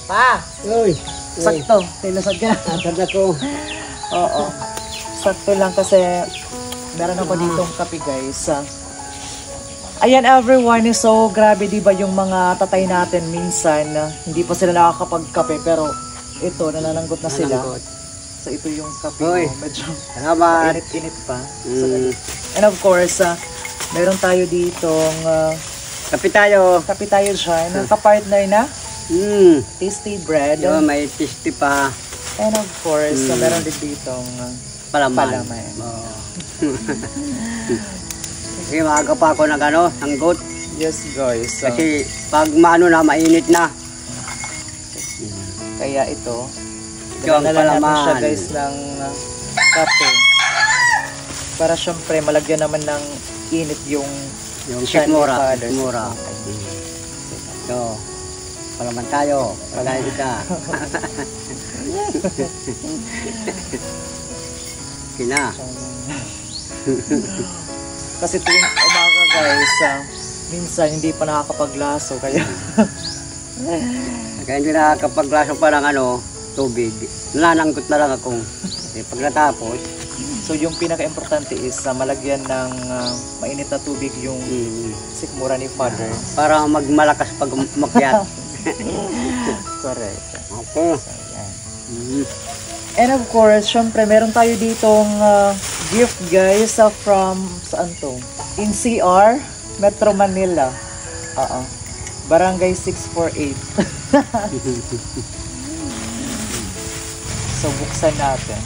Pa! Uy! Sakto. Tilasad ka na. Nasad ako. Oo. Sakto lang kasi meron ako ditong kape guys. Ayan everyone, so grabe diba yung mga tatay natin minsan, hindi pa sila nakakapagkape pero ito, nanananggot na sila. So ito yung kape mo, medyo init-init pa. So, and of course, meron tayo ditong kape tayo dyan, kapartner na tasty bread. Yo, may tasty pa. And of course, meron din ditong palaman. Oh. Kasi maaga pa ako ng goat. Yes guys. Kasi pag maano na, mainit na. Kaya ito, yung palaman natin siya palaman. guys ng kape. Para syempre malagyan naman ng init yung sikmura. Okay. So, palaman tayo. Palaman ka. Kina. Kasi tuwing umaga guys, minsan hindi pa nakakapaglaso kaya hindi nakakapaglaso pa ng tubig. Nanananggot na lang akong pagkatapos. So yung pinaka-importante is malagyan ng mainit na tubig yung sikmura ni Father. Para magmalakas pag umakyat. Correct. Okay. So, yan. And of course, syempre meron tayo ditong gift guys from saan to? NCR, Metro Manila. Barangay 648. So buksan natin.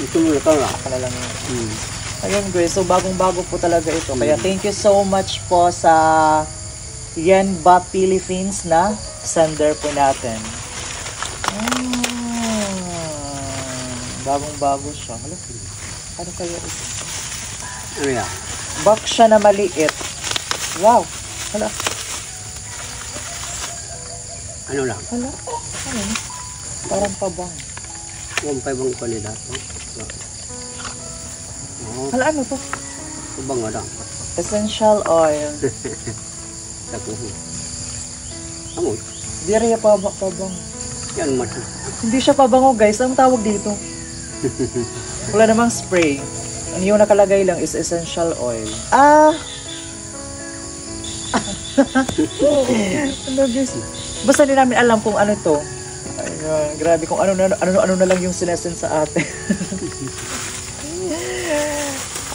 Ito mo ito nga. Lang ayun guys, so bagong-bago po talaga ito. Kaya thank you so much po sa Yanba Philippines na sender po natin. Bagong-bago siya. Ano kaya ito? Ano yan? Box siya na maliit. Wow! Hala. Ano lang? Hala. Ano? Parang pabang. Huwag pa ibang kanila. Hala, ano to? Pabang nga lang. Essential oil. Takuho. Amoy. Diarrhea pabang. Yan man. Hindi siya pabango guys. Anong tawag dito? Wala namang spray. Ang yung nakalagay lang is essential oil. Ano guys? Basta hindi namin alam kung ano to. Ayun, grabe kung ano na lang yung sinesend sa atin.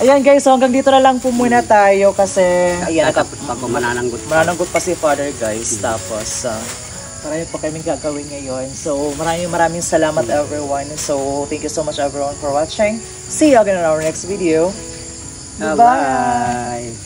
Ayan guys, so hanggang dito na lang po muna tayo kasi ayan, manananggot pa si Father guys. Tapos marami pa kaming gagawin ngayon. So maraming salamat everyone. So thank you so much everyone for watching. See you again in our next video. Bye.